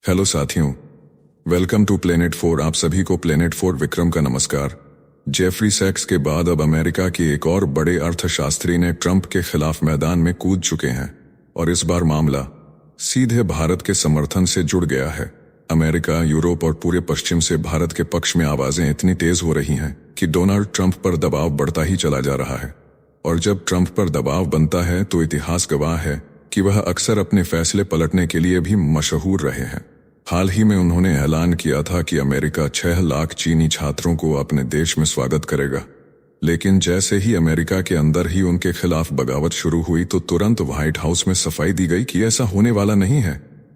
Hello साथियों, welcome to planet 4। आप सभी को प्लेनेट 4 विक्रम का नमस्कार। जेफरी सैक्स के बाद अब अमेरिका के एक और बड़े अर्थशास्त्री ने ट्रंप के खिलाफ मैदान में कूद चुके हैं और इस बार मामला सीधे भारत के समर्थन से जुड़ गया है। अमेरिका, यूरोप और पूरे पश्चिम से भारत के पक्ष में आवाजें इतनी तेज हो रही हैं कि डोनाल्ड ट्रंप पर दबाव बढ़ता ही चला जा रहा है। और जब ट्रंप पर दबाव बनता है तो इतिहास गवाह है कि वह अक्सर अपने फैसले पलटने के लिए भी मशहूर रहे हैं। हाल ही में उन्होंने ऐलान किया था कि अमेरिका 6 लाख चीनी छात्रों को अपने देश में स्वागत करेगा, लेकिन जैसे ही अमेरिका के अंदर ही उनके खिलाफ बगावत शुरू हुई तो तुरंत व्हाइट हाउस में सफाई दी गई कि ऐसा होने वाला नहीं है,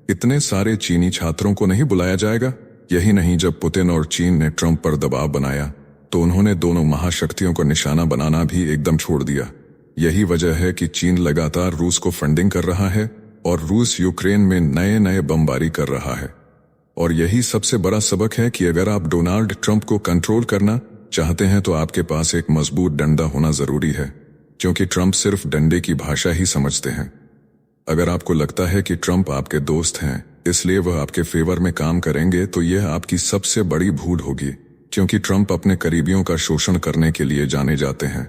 इतने सारे चीनी छात्रों को नहीं बुलाया जाएगा। यही नहीं, जब पुतिन और चीन ने ट्रंप पर दबाव बनाया तो उन्होंने दोनों महाशक्तियों को निशाना बनाना भी एकदम छोड़ दिया। यही वजह है कि चीन लगातार रूस को फंडिंग कर रहा है और रूस यूक्रेन में नए नए बमबारी कर रहा है। और यही सबसे बड़ा सबक है कि अगर आप डोनाल्ड ट्रंप को कंट्रोल करना चाहते हैं तो आपके पास एक मजबूत डंडा होना जरूरी है, क्योंकि ट्रंप सिर्फ डंडे की भाषा ही समझते हैं। अगर आपको लगता है कि ट्रंप आपके दोस्त हैं इसलिए वह आपके फेवर में काम करेंगे तो यह आपकी सबसे बड़ी भूल होगी, क्योंकि ट्रंप अपने करीबियों का शोषण करने के लिए जाने जाते हैं।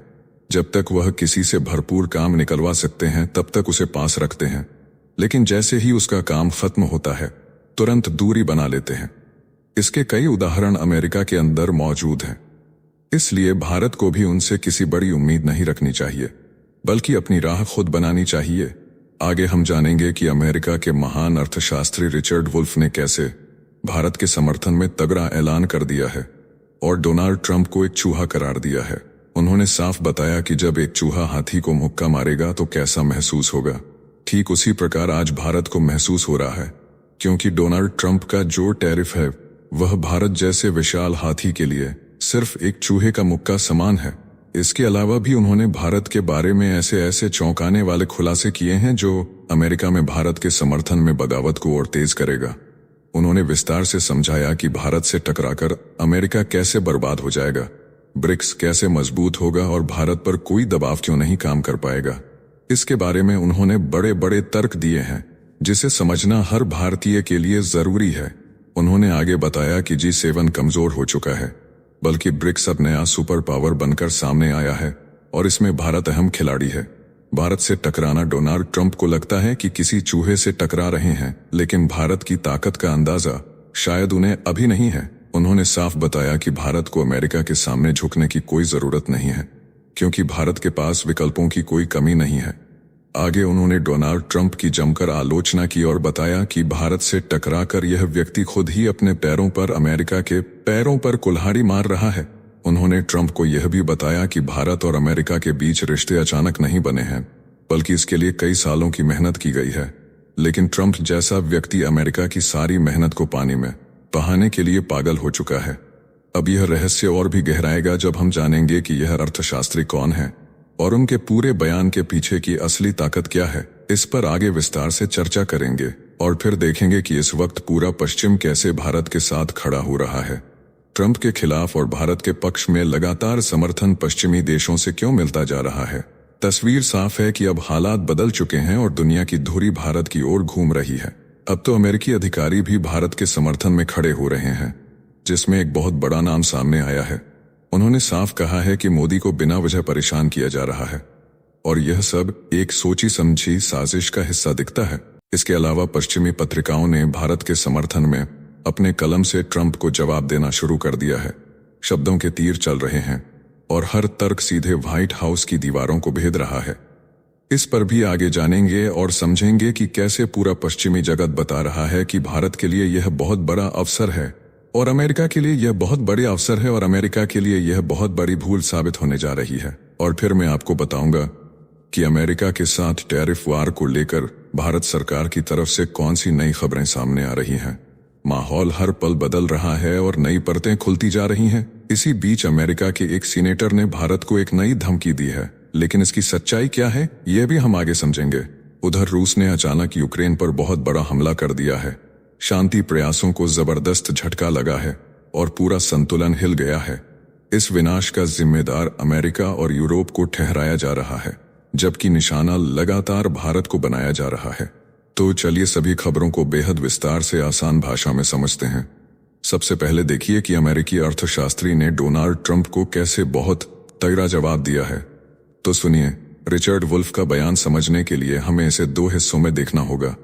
जब तक वह किसी से भरपूर काम निकलवा सकते हैं तब तक उसे पास रखते हैं, लेकिन जैसे ही उसका काम खत्म होता है तुरंत दूरी बना लेते हैं। इसके कई उदाहरण अमेरिका के अंदर मौजूद हैं। इसलिए भारत को भी उनसे किसी बड़ी उम्मीद नहीं रखनी चाहिए, बल्कि अपनी राह खुद बनानी चाहिए। आगे हम जानेंगे कि अमेरिका के महान अर्थशास्त्री रिचर्ड वुल्फ ने कैसे भारत के समर्थन में तगड़ा ऐलान कर दिया है और डोनाल्ड ट्रंप को एक चूहा करार दिया है। उन्होंने साफ बताया कि जब एक चूहा हाथी को मुक्का मारेगा तो कैसा महसूस होगा। ठीक उसी प्रकार आज भारत को महसूस हो रहा है, क्योंकि डोनाल्ड ट्रंप का जो टैरिफ है वह भारत जैसे विशाल हाथी के लिए सिर्फ एक चूहे का मुक्का समान है। इसके अलावा भी उन्होंने भारत के बारे में ऐसे ऐसे चौंकाने वाले खुलासे किए हैं जो अमेरिका में भारत के समर्थन में बगावत को और तेज करेगा। उन्होंने विस्तार से समझाया कि भारत से टकराकर अमेरिका कैसे बर्बाद हो जाएगा, ब्रिक्स कैसे मजबूत होगा और भारत पर कोई दबाव क्यों नहीं काम कर पाएगा। इसके बारे में उन्होंने बड़े बड़े तर्क दिए हैं जिसे समझना हर भारतीय के लिए जरूरी है। उन्होंने आगे बताया कि G7 कमजोर हो चुका है, बल्कि ब्रिक्स अब नया सुपर पावर बनकर सामने आया है और इसमें भारत अहम खिलाड़ी है। भारत से टकराना, डोनाल्ड ट्रंप को लगता है कि किसी चूहे से टकरा रहे हैं, लेकिन भारत की ताकत का अंदाजा शायद उन्हें अभी नहीं है। उन्होंने साफ बताया कि भारत को अमेरिका के सामने झुकने की कोई जरूरत नहीं है, क्योंकि भारत के पास विकल्पों की कोई कमी नहीं है। आगे उन्होंने डोनाल्ड ट्रंप की जमकर आलोचना की और बताया कि भारत से टकराकर यह व्यक्ति खुद ही अपने पैरों पर अमेरिका के पैरों पर कुल्हाड़ी मार रहा है। उन्होंने ट्रंप को यह भी बताया कि भारत और अमेरिका के बीच रिश्ते अचानक नहीं बने हैं, बल्कि इसके लिए कई सालों की मेहनत की गई है। लेकिन ट्रंप जैसा व्यक्ति अमेरिका की सारी मेहनत को पानी में बहाने के लिए पागल हो चुका है। अब यह रहस्य और भी गहराएगा जब हम जानेंगे कि यह अर्थशास्त्री कौन है और उनके पूरे बयान के पीछे की असली ताकत क्या है। इस पर आगे विस्तार से चर्चा करेंगे और फिर देखेंगे कि इस वक्त पूरा पश्चिम कैसे भारत के साथ खड़ा हो रहा है। ट्रंप के खिलाफ और भारत के पक्ष में लगातार समर्थन पश्चिमी देशों से क्यों मिलता जा रहा है। तस्वीर साफ है कि अब हालात बदल चुके हैं और दुनिया की धुरी भारत की ओर घूम रही है। अब तो अमेरिकी अधिकारी भी भारत के समर्थन में खड़े हो रहे हैं, जिसमें एक बहुत बड़ा नाम सामने आया है। उन्होंने साफ कहा है कि मोदी को बिना वजह परेशान किया जा रहा है और यह सब एक सोची समझी साजिश का हिस्सा दिखता है। इसके अलावा पश्चिमी पत्रिकाओं ने भारत के समर्थन में अपने कलम से ट्रंप को जवाब देना शुरू कर दिया है। शब्दों के तीर चल रहे हैं और हर तर्क सीधे व्हाइट हाउस की दीवारों को भेद रहा है। इस पर भी आगे जानेंगे और समझेंगे कि कैसे पूरा पश्चिमी जगत बता रहा है कि भारत के लिए यह बहुत बड़ा अवसर है और अमेरिका के लिए यह बहुत बड़े अवसर है और अमेरिका के लिए यह बहुत बड़ी भूल साबित होने जा रही है। और फिर मैं आपको बताऊंगा कि अमेरिका के साथ टैरिफ वार को लेकर भारत सरकार की तरफ से कौन सी नई खबरें सामने आ रही हैं। माहौल हर पल बदल रहा है और नई परतें खुलती जा रही हैं। इसी बीच अमेरिका के एक सीनेटर ने भारत को एक नई धमकी दी है, लेकिन इसकी सच्चाई क्या है यह भी हम आगे समझेंगे। उधर रूस ने अचानक यूक्रेन पर बहुत बड़ा हमला कर दिया है। शांति प्रयासों को जबरदस्त झटका लगा है और पूरा संतुलन हिल गया है। इस विनाश का जिम्मेदार अमेरिका और यूरोप को ठहराया जा रहा है, जबकि निशाना लगातार भारत को बनाया जा रहा है। तो चलिए सभी खबरों को बेहद विस्तार से आसान भाषा में समझते हैं। सबसे पहले देखिए कि अमेरिकी अर्थशास्त्री ने डोनाल्ड ट्रंप को कैसे बहुत तगड़ा जवाब दिया है। तो सुनिए, रिचर्ड वुल्फ का बयान समझने के लिए हमें इसे 2 हिस्सों में देखना होगा।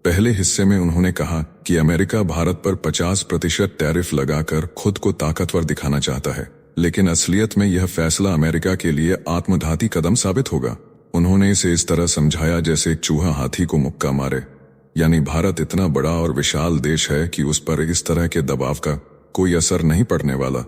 पहले हिस्से में उन्होंने कहा कि अमेरिका भारत पर 50% टैरिफ लगाकर खुद को ताकतवर दिखाना चाहता है, लेकिन असलियत में यह फैसला अमेरिका के लिए आत्मघाती कदम साबित होगा। उन्होंने इसे इस तरह समझाया जैसे एक चूहा हाथी को मुक्का मारे, यानी भारत इतना बड़ा और विशाल देश है कि उस पर इस तरह के दबाव का कोई असर नहीं पड़ने वाला।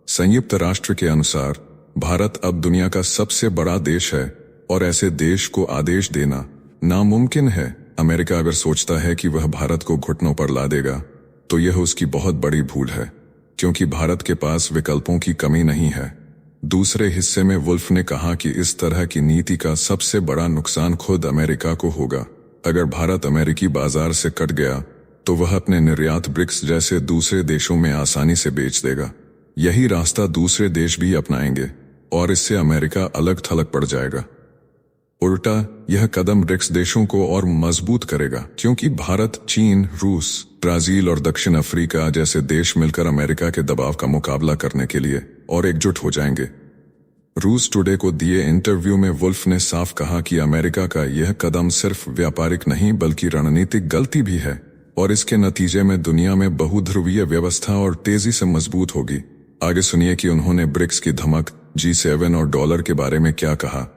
संयुक्त राष्ट्र के अनुसार भारत अब दुनिया का सबसे बड़ा देश है और ऐसे देश को आदेश देना नामुमकिन है। अमेरिका अगर सोचता है कि वह भारत को घुटनों पर ला देगा तो यह उसकी बहुत बड़ी भूल है, क्योंकि भारत के पास विकल्पों की कमी नहीं है। दूसरे हिस्से में वुल्फ ने कहा कि इस तरह की नीति का सबसे बड़ा नुकसान खुद अमेरिका को होगा। अगर भारत अमेरिकी बाजार से कट गया तो वह अपने निर्यात ब्रिक्स जैसे दूसरे देशों में आसानी से बेच देगा। यही रास्ता दूसरे देश भी अपनाएंगे और इससे अमेरिका अलग थलग पड़ जाएगा। उल्टा यह कदम ब्रिक्स देशों को और मजबूत करेगा, क्योंकि भारत, चीन, रूस, ब्राजील और दक्षिण अफ्रीका जैसे देश मिलकर अमेरिका के दबाव का मुकाबला करने के लिए और एकजुट हो जाएंगे। रूस टुडे को दिए इंटरव्यू में वुल्फ ने साफ कहा कि अमेरिका का यह कदम सिर्फ व्यापारिक नहीं बल्कि रणनीतिक गलती भी है और इसके नतीजे में दुनिया में बहुध्रुवीय व्यवस्था और तेजी से मजबूत होगी। आगे सुनिए कि उन्होंने ब्रिक्स की धमक, G7 और डॉलर के बारे में क्या कहा।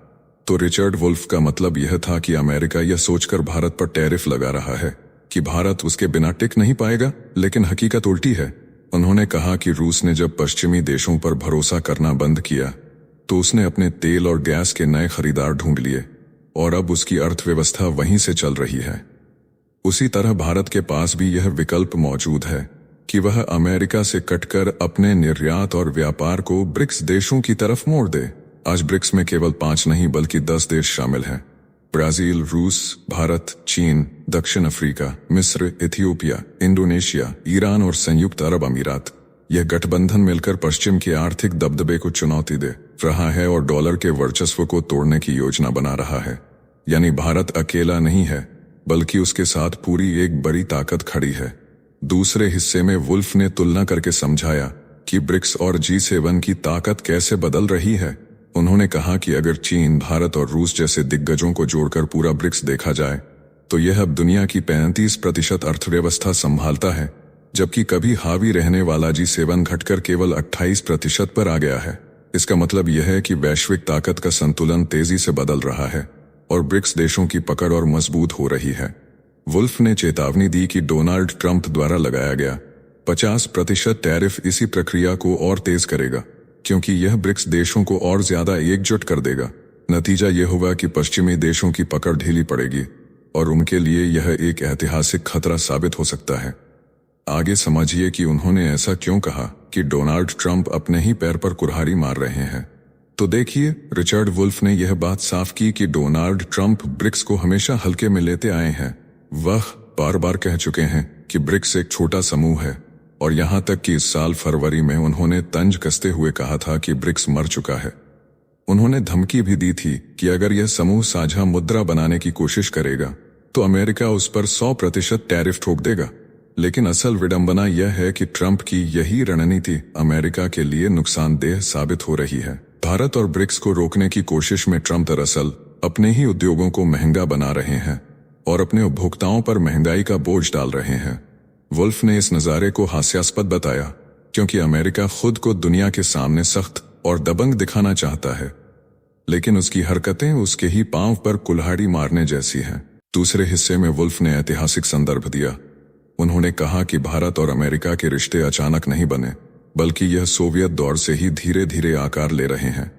तो रिचर्ड वुल्फ का मतलब यह था कि अमेरिका यह सोचकर भारत पर टैरिफ लगा रहा है कि भारत उसके बिना टिक नहीं पाएगा, लेकिन हकीकत उल्टी है। उन्होंने कहा कि रूस ने जब पश्चिमी देशों पर भरोसा करना बंद किया तो उसने अपने तेल और गैस के नए खरीदार ढूंढ लिए और अब उसकी अर्थव्यवस्था वहीं से चल रही है। उसी तरह भारत के पास भी यह विकल्प मौजूद है कि वह अमेरिका से कटकर अपने निर्यात और व्यापार को ब्रिक्स देशों की तरफ मोड़ दे। आज ब्रिक्स में केवल 5 नहीं बल्कि 10 देश शामिल हैं। ब्राजील, रूस, भारत, चीन, दक्षिण अफ्रीका, मिस्र, इथियोपिया, इंडोनेशिया, ईरान और संयुक्त अरब अमीरात। यह गठबंधन मिलकर पश्चिम के आर्थिक दबदबे को चुनौती दे रहा है और डॉलर के वर्चस्व को तोड़ने की योजना बना रहा है। यानी भारत अकेला नहीं है बल्कि उसके साथ पूरी एक बड़ी ताकत खड़ी है। दूसरे हिस्से में वुल्फ ने तुलना करके समझाया कि ब्रिक्स और G7 की ताकत कैसे बदल रही है। उन्होंने कहा कि अगर चीन, भारत और रूस जैसे दिग्गजों को जोड़कर पूरा ब्रिक्स देखा जाए तो यह अब दुनिया की 35% अर्थव्यवस्था संभालता है, जबकि कभी हावी रहने वाला G7 घटकर केवल 28% पर आ गया है। इसका मतलब यह है कि वैश्विक ताकत का संतुलन तेजी से बदल रहा है और ब्रिक्स देशों की पकड़ और मजबूत हो रही है। वुल्फ ने चेतावनी दी कि डोनाल्ड ट्रंप द्वारा लगाया गया 50% टैरिफ इसी प्रक्रिया को और तेज करेगा, क्योंकि यह ब्रिक्स देशों को और ज्यादा एकजुट कर देगा। नतीजा यह होगा कि पश्चिमी देशों की पकड़ ढीली पड़ेगी और उनके लिए यह एक ऐतिहासिक खतरा साबित हो सकता है। आगे समझिए कि उन्होंने ऐसा क्यों कहा कि डोनाल्ड ट्रंप अपने ही पैर पर कुल्हाड़ी मार रहे हैं। तो देखिए, रिचर्ड वुल्फ ने यह बात साफ की कि डोनाल्ड ट्रंप ब्रिक्स को हमेशा हल्के में लेते आए हैं। वह बार बार कह चुके हैं कि ब्रिक्स एक छोटा समूह है और यहां तक कि इस साल फरवरी में उन्होंने तंज कसते हुए कहा था कि ब्रिक्स मर चुका है। उन्होंने धमकी भी दी थी कि अगर यह समूह साझा मुद्रा बनाने की कोशिश करेगा तो अमेरिका उस पर 100% टैरिफ ठोक देगा। लेकिन असल विडंबना यह है कि ट्रंप की यही रणनीति अमेरिका के लिए नुकसानदेह साबित हो रही है। भारत और ब्रिक्स को रोकने की कोशिश में ट्रंप दरअसल अपने ही उद्योगों को महंगा बना रहे हैं और अपने उपभोक्ताओं पर महंगाई का बोझ डाल रहे हैं। वुल्फ ने इस नज़ारे को हास्यास्पद बताया, क्योंकि अमेरिका खुद को दुनिया के सामने सख्त और दबंग दिखाना चाहता है, लेकिन उसकी हरकतें उसके ही पांव पर कुल्हाड़ी मारने जैसी हैं। दूसरे हिस्से में वुल्फ ने ऐतिहासिक संदर्भ दिया। उन्होंने कहा कि भारत और अमेरिका के रिश्ते अचानक नहीं बने, बल्कि यह सोवियत दौर से ही धीरे धीरे आकार ले रहे हैं।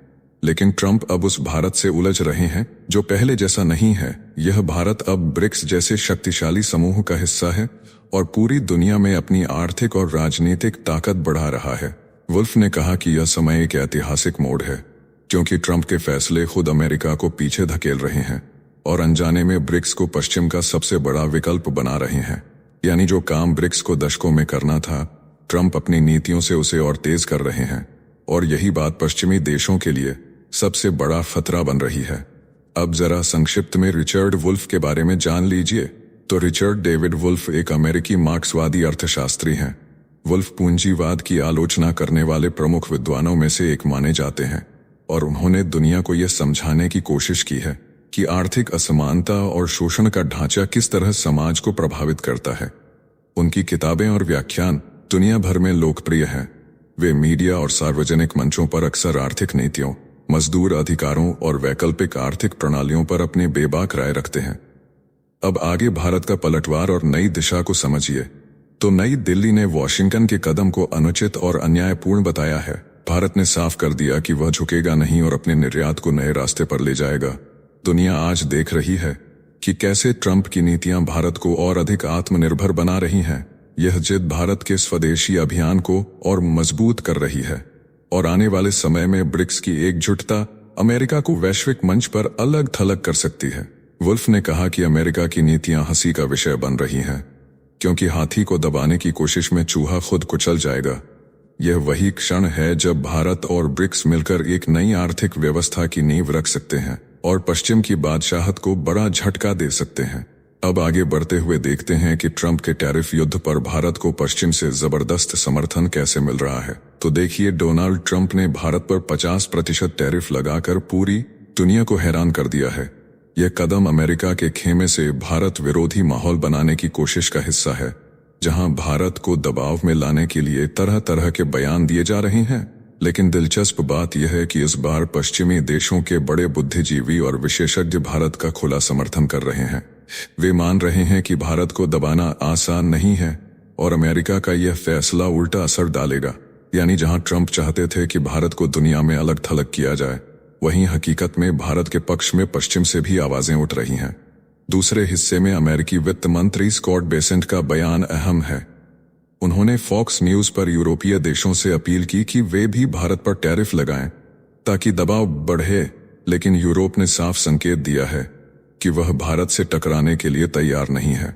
लेकिन ट्रंप अब उस भारत से उलझ रहे हैं जो पहले जैसा नहीं है। यह भारत अब ब्रिक्स जैसे शक्तिशाली समूह का हिस्सा है और पूरी दुनिया में अपनी आर्थिक और राजनीतिक ताकत बढ़ा रहा है। वुल्फ ने कहा कि यह समय एक ऐतिहासिक मोड़ है, क्योंकि ट्रंप के फैसले खुद अमेरिका को पीछे धकेल रहे हैं और अनजाने में ब्रिक्स को पश्चिम का सबसे बड़ा विकल्प बना रहे हैं। यानी जो काम ब्रिक्स को दशकों में करना था, ट्रंप अपनी नीतियों से उसे और तेज कर रहे हैं और यही बात पश्चिमी देशों के लिए सबसे बड़ा खतरा बन रही है। अब जरा संक्षिप्त में रिचर्ड वुल्फ के बारे में जान लीजिए। तो रिचर्ड डेविड वुल्फ एक अमेरिकी मार्क्सवादी अर्थशास्त्री हैं। वुल्फ पूंजीवाद की आलोचना करने वाले प्रमुख विद्वानों में से एक माने जाते हैं और उन्होंने दुनिया को यह समझाने की कोशिश की है कि आर्थिक असमानता और शोषण का ढांचा किस तरह समाज को प्रभावित करता है। उनकी किताबें और व्याख्यान दुनिया भर में लोकप्रिय हैं। वे मीडिया और सार्वजनिक मंचों पर अक्सर आर्थिक नीतियों, मजदूर अधिकारों और वैकल्पिक आर्थिक प्रणालियों पर अपनी बेबाक राय रखते हैं। अब आगे भारत का पलटवार और नई दिशा को समझिए। तो नई दिल्ली ने वॉशिंगटन के कदम को अनुचित और अन्यायपूर्ण बताया है। भारत ने साफ कर दिया कि वह झुकेगा नहीं और अपने निर्यात को नए रास्ते पर ले जाएगा। दुनिया आज देख रही है कि कैसे ट्रंप की नीतियां भारत को और अधिक आत्मनिर्भर बना रही हैं। यह जिद भारत के स्वदेशी अभियान को और मजबूत कर रही है और आने वाले समय में ब्रिक्स की एकजुटता अमेरिका को वैश्विक मंच पर अलग थलग कर सकती है। वुल्फ ने कहा कि अमेरिका की नीतियां हंसी का विषय बन रही हैं, क्योंकि हाथी को दबाने की कोशिश में चूहा खुद कुचल जाएगा। यह वही क्षण है जब भारत और ब्रिक्स मिलकर एक नई आर्थिक व्यवस्था की नींव रख सकते हैं और पश्चिम की बादशाहत को बड़ा झटका दे सकते हैं। अब आगे बढ़ते हुए देखते हैं कि ट्रंप के टैरिफ युद्ध पर भारत को पश्चिम से जबरदस्त समर्थन कैसे मिल रहा है। तो देखिए, डोनाल्ड ट्रंप ने भारत पर 50% टैरिफ लगाकर पूरी दुनिया को हैरान कर दिया है। यह कदम अमेरिका के खेमे से भारत विरोधी माहौल बनाने की कोशिश का हिस्सा है, जहां भारत को दबाव में लाने के लिए तरह तरह के बयान दिए जा रहे हैं। लेकिन दिलचस्प बात यह है कि इस बार पश्चिमी देशों के बड़े बुद्धिजीवी और विशेषज्ञ भारत का खुला समर्थन कर रहे हैं। वे मान रहे हैं कि भारत को दबाना आसान नहीं है और अमेरिका का यह फैसला उल्टा असर डालेगा। यानी जहां ट्रंप चाहते थे कि भारत को दुनिया में अलग थलग किया जाए, वहीं हकीकत में भारत के पक्ष में पश्चिम से भी आवाजें उठ रही हैं। दूसरे हिस्से में अमेरिकी वित्त मंत्री स्कॉट बेसेंट का बयान अहम है। उन्होंने फॉक्स न्यूज पर यूरोपीय देशों से अपील की कि वे भी भारत पर टैरिफ लगाएं ताकि दबाव बढ़े, लेकिन यूरोप ने साफ संकेत दिया है कि वह भारत से टकराने के लिए तैयार नहीं है,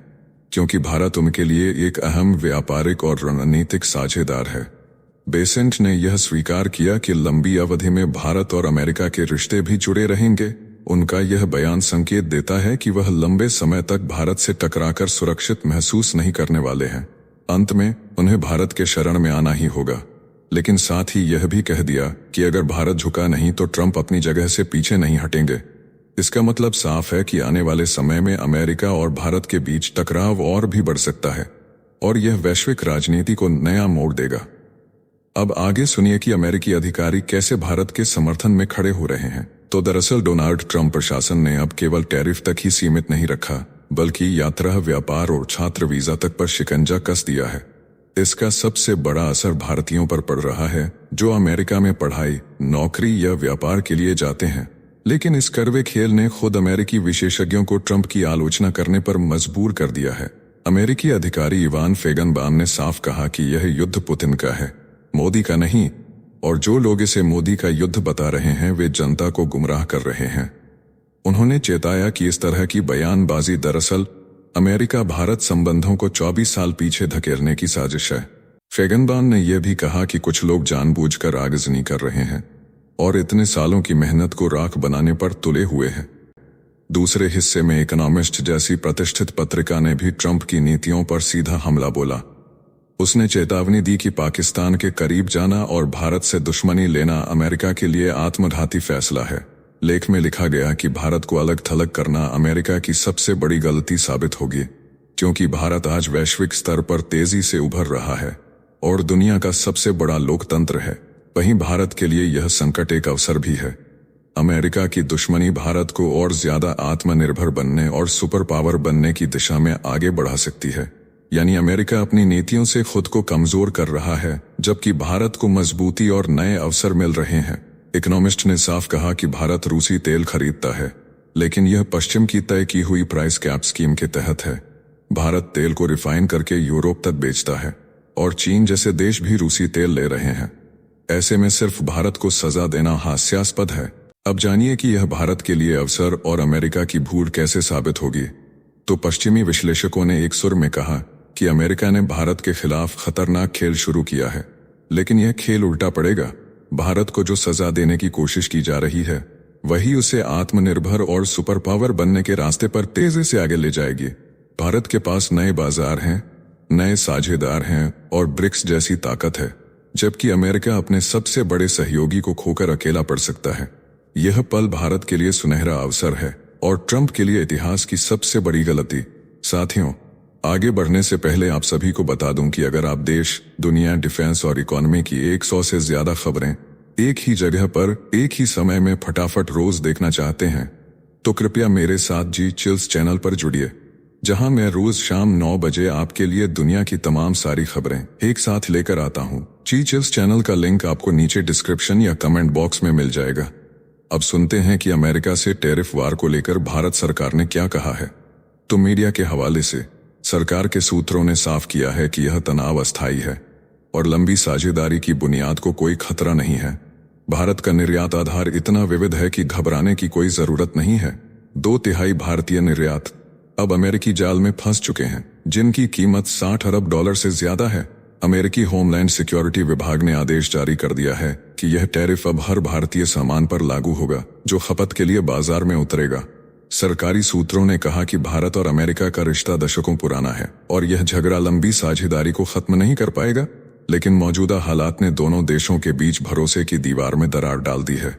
क्योंकि भारत उनके लिए एक अहम व्यापारिक और रणनीतिक साझेदार है। बेसेंट ने यह स्वीकार किया कि लंबी अवधि में भारत और अमेरिका के रिश्ते भी जुड़े रहेंगे। उनका यह बयान संकेत देता है कि वह लंबे समय तक भारत से टकराकर सुरक्षित महसूस नहीं करने वाले हैं। अंत में उन्हें भारत के शरण में आना ही होगा। लेकिन साथ ही यह भी कह दिया कि अगर भारत झुका नहीं तो ट्रंप अपनी जगह से पीछे नहीं हटेंगे। इसका मतलब साफ है कि आने वाले समय में अमेरिका और भारत के बीच टकराव और भी बढ़ सकता है और यह वैश्विक राजनीति को नया मोड़ देगा। अब आगे सुनिए कि अमेरिकी अधिकारी कैसे भारत के समर्थन में खड़े हो रहे हैं। तो दरअसल डोनाल्ड ट्रंप प्रशासन ने अब केवल टैरिफ तक ही सीमित नहीं रखा, बल्कि यात्रा, व्यापार और छात्र वीजा तक पर शिकंजा कस दिया है। इसका सबसे बड़ा असर भारतीयों पर पड़ रहा है जो अमेरिका में पढ़ाई, नौकरी या व्यापार के लिए जाते हैं। लेकिन इस कड़वे खेल ने खुद अमेरिकी विशेषज्ञों को ट्रंप की आलोचना करने पर मजबूर कर दिया है। अमेरिकी अधिकारी इवान फेगनबाम ने साफ कहा कि यह युद्ध पुतिन का है, मोदी का नहीं, और जो लोग इसे मोदी का युद्ध बता रहे हैं वे जनता को गुमराह कर रहे हैं। उन्होंने चेताया कि इस तरह की बयानबाजी दरअसल अमेरिका भारत संबंधों को 24 साल पीछे धकेलने की साजिश है। फेगनबाम ने यह भी कहा कि कुछ लोग जानबूझकर आगजनी कर रहे हैं और इतने सालों की मेहनत को राख बनाने पर तुले हुए हैं। दूसरे हिस्से में इकोनॉमिस्ट जैसी प्रतिष्ठित पत्रिका ने भी ट्रंप की नीतियों पर सीधा हमला बोला। उसने चेतावनी दी कि पाकिस्तान के करीब जाना और भारत से दुश्मनी लेना अमेरिका के लिए आत्मघाती फैसला है। लेख में लिखा गया कि भारत को अलग थलग करना अमेरिका की सबसे बड़ी गलती साबित होगी, क्योंकि भारत आज वैश्विक स्तर पर तेजी से उभर रहा है और दुनिया का सबसे बड़ा लोकतंत्र है। वहीं भारत के लिए यह संकट एक अवसर भी है। अमेरिका की दुश्मनी भारत को और ज्यादा आत्मनिर्भर बनने और सुपर पावर बनने की दिशा में आगे बढ़ा सकती है। यानी अमेरिका अपनी नीतियों से खुद को कमजोर कर रहा है, जबकि भारत को मजबूती और नए अवसर मिल रहे हैं। इकोनॉमिस्ट ने साफ कहा कि भारत रूसी तेल खरीदता है, लेकिन यह पश्चिम की तय की हुई प्राइस कैप स्कीम के तहत है। भारत तेल को रिफाइन करके यूरोप तक बेचता है और चीन जैसे देश भी रूसी तेल ले रहे हैं। ऐसे में सिर्फ भारत को सजा देना हास्यास्पद है। अब जानिए कि यह भारत के लिए अवसर और अमेरिका की भूल कैसे साबित होगी। तो पश्चिमी विश्लेषकों ने एक सुर में कहा कि अमेरिका ने भारत के खिलाफ खतरनाक खेल शुरू किया है, लेकिन यह खेल उल्टा पड़ेगा। भारत को जो सजा देने की कोशिश की जा रही है, वही उसे आत्मनिर्भर और सुपर पावर बनने के रास्ते पर तेजी से आगे ले जाएगी। भारत के पास नए बाजार हैं, नए साझेदार हैं और ब्रिक्स जैसी ताकत है, जबकि अमेरिका अपने सबसे बड़े सहयोगी को खोकर अकेला पड़ सकता है। यह पल भारत के लिए सुनहरा अवसर है और ट्रंप के लिए इतिहास की सबसे बड़ी गलती। साथियों, आगे बढ़ने से पहले आप सभी को बता दूं कि अगर आप देश, दुनिया, डिफेंस और इकोनॉमी की 100 से ज्यादा खबरें एक ही जगह पर एक ही समय में फटाफट रोज देखना चाहते हैं, तो कृपया मेरे साथ जी चिल्स चैनल पर जुड़िए, जहां मैं रोज शाम 9 बजे आपके लिए दुनिया की तमाम सारी खबरें एक साथ लेकर आता हूं। जी चिल्स चैनल का लिंक आपको नीचे डिस्क्रिप्शन या कमेंट बॉक्स में मिल जाएगा। अब सुनते हैं कि अमेरिका से टैरिफ वार को लेकर भारत सरकार ने क्या कहा है। तो मीडिया के हवाले से सरकार के सूत्रों ने साफ किया है कि यह तनाव अस्थायी है और लंबी साझेदारी की बुनियाद को कोई खतरा नहीं है। भारत का निर्यात आधार इतना विविध है कि घबराने की कोई जरूरत नहीं है। 2/3 भारतीय निर्यात अब अमेरिकी जाल में फंस चुके हैं, जिनकी कीमत $60 अरब से ज्यादा है। अमेरिकी होमलैंड सिक्योरिटी विभाग ने आदेश जारी कर दिया है कि यह टैरिफ अब हर भारतीय सामान पर लागू होगा जो खपत के लिए बाजार में उतरेगा। सरकारी सूत्रों ने कहा कि भारत और अमेरिका का रिश्ता दशकों पुराना है और यह झगड़ा लंबी साझेदारी को खत्म नहीं कर पाएगा, लेकिन मौजूदा हालात ने दोनों देशों के बीच भरोसे की दीवार में दरार डाल दी है।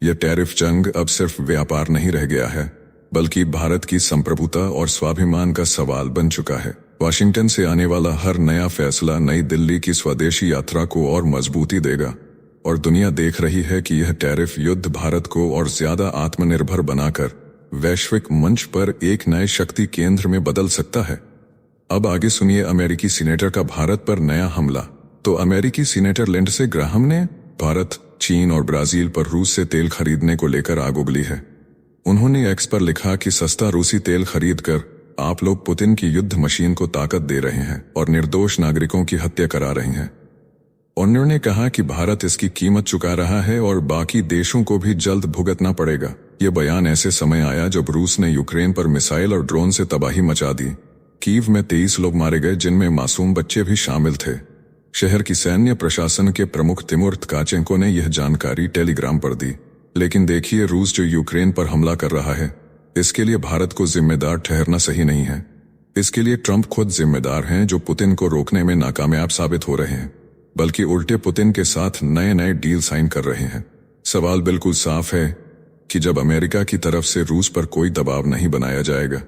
यह टैरिफ जंग अब सिर्फ व्यापार नहीं रह गया है, बल्कि भारत की संप्रभुता और स्वाभिमान का सवाल बन चुका है। वाशिंगटन से आने वाला हर नया फैसला नई दिल्ली की स्वदेशी यात्रा को और मजबूती देगा और दुनिया देख रही है कि यह टैरिफ युद्ध भारत को और ज्यादा आत्मनिर्भर बनाकर वैश्विक मंच पर एक नए शक्ति केंद्र में बदल सकता है। अब आगे सुनिए अमेरिकी सीनेटर का भारत पर नया हमला। तो अमेरिकी सीनेटर लिंडसे ग्राहम ने भारत, चीन और ब्राजील पर रूस से तेल खरीदने को लेकर आग उगली है। उन्होंने एक्स पर लिखा कि सस्ता रूसी तेल खरीदकर आप लोग पुतिन की युद्ध मशीन को ताकत दे रहे हैं और निर्दोष नागरिकों की हत्या करा रहे हैं। उन्होंने कहा कि भारत इसकी कीमत चुका रहा है और बाकी देशों को भी जल्द भुगतना पड़ेगा। यह बयान ऐसे समय आया जब रूस ने यूक्रेन पर मिसाइल और ड्रोन से तबाही मचा दी। कीव में 23 लोग मारे गए, जिनमें मासूम बच्चे भी शामिल थे। शहर की सैन्य प्रशासन के प्रमुख तिमुर tkachenko ने यह जानकारी टेलीग्राम पर दी। लेकिन देखिए, रूस जो यूक्रेन पर हमला कर रहा है, इसके लिए भारत को जिम्मेदार ठहरना सही नहीं है। इसके लिए ट्रंप खुद जिम्मेदार हैं, जो पुतिन को रोकने में नाकामयाब साबित हो रहे हैं, बल्कि उल्टे पुतिन के साथ नए नए डील साइन कर रहे हैं। सवाल बिल्कुल साफ है कि जब अमेरिका की तरफ से रूस पर कोई दबाव नहीं बनाया जाएगा,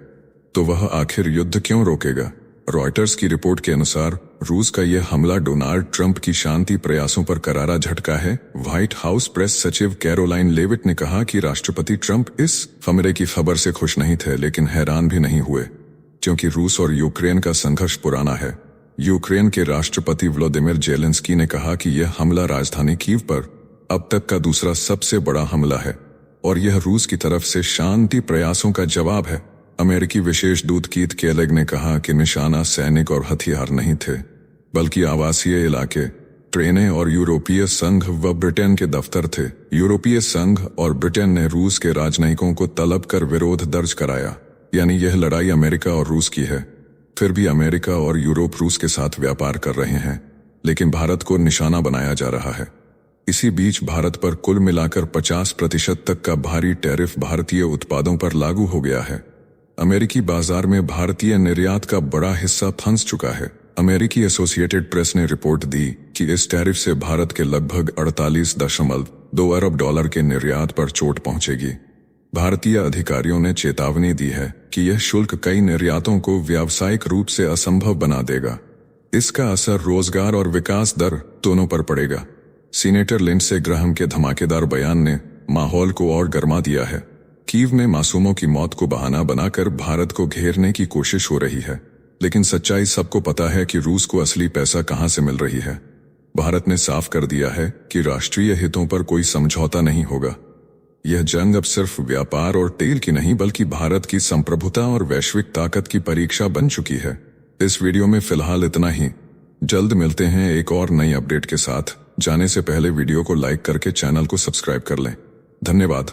तो वह आखिर युद्ध क्यों रोकेगा। रॉयटर्स की रिपोर्ट के अनुसार रूस का यह हमला डोनाल्ड ट्रंप की शांति प्रयासों पर करारा झटका है। व्हाइट हाउस प्रेस सचिव कैरोलाइन लेविट ने कहा कि राष्ट्रपति ट्रंप इस हमले की खबर से खुश नहीं थे, लेकिन हैरान भी नहीं हुए, क्योंकि रूस और यूक्रेन का संघर्ष पुराना है। यूक्रेन के राष्ट्रपति व्लादिमीर जेलेंस्की ने कहा कि यह हमला राजधानी कीव पर अब तक का दूसरा सबसे बड़ा हमला है और यह रूस की तरफ से शांति प्रयासों का जवाब है। अमेरिकी विशेष दूत कीथ केलेग ने कहा कि निशाना सैनिक और हथियार नहीं थे, बल्कि आवासीय इलाके, ट्रेनें और यूरोपीय संघ व ब्रिटेन के दफ्तर थे। यूरोपीय संघ और ब्रिटेन ने रूस के राजनयिकों को तलब कर विरोध दर्ज कराया, यानी यह लड़ाई अमेरिका और रूस की है। फिर भी अमेरिका और यूरोप रूस के साथ व्यापार कर रहे हैं, लेकिन भारत को निशाना बनाया जा रहा है। इसी बीच भारत पर कुल मिलाकर 50% तक का भारी टैरिफ भारतीय उत्पादों पर लागू हो गया है। अमेरिकी बाजार में भारतीय निर्यात का बड़ा हिस्सा फंस चुका है। अमेरिकी एसोसिएटेड प्रेस ने रिपोर्ट दी कि इस टैरिफ से भारत के लगभग $48.2 अरब के निर्यात पर चोट पहुंचेगी। भारतीय अधिकारियों ने चेतावनी दी है कि यह शुल्क कई निर्यातों को व्यावसायिक रूप से असंभव बना देगा। इसका असर रोजगार और विकास दर दोनों पर पड़ेगा। सीनेटर लिंडसे ग्राहम के धमाकेदार बयान ने माहौल को और गर्मा दिया है। कीव में मासूमों की मौत को बहाना बनाकर भारत को घेरने की कोशिश हो रही है, लेकिन सच्चाई सबको पता है कि रूस को असली पैसा कहां से मिल रही है। भारत ने साफ कर दिया है कि राष्ट्रीय हितों पर कोई समझौता नहीं होगा। यह जंग अब सिर्फ व्यापार और तेल की नहीं, बल्कि भारत की संप्रभुता और वैश्विक ताकत की परीक्षा बन चुकी है। इस वीडियो में फिलहाल इतना ही। जल्द मिलते हैं एक और नई अपडेट के साथ। जाने से पहले वीडियो को लाइक करके चैनल को सब्सक्राइब कर लें। धन्यवाद।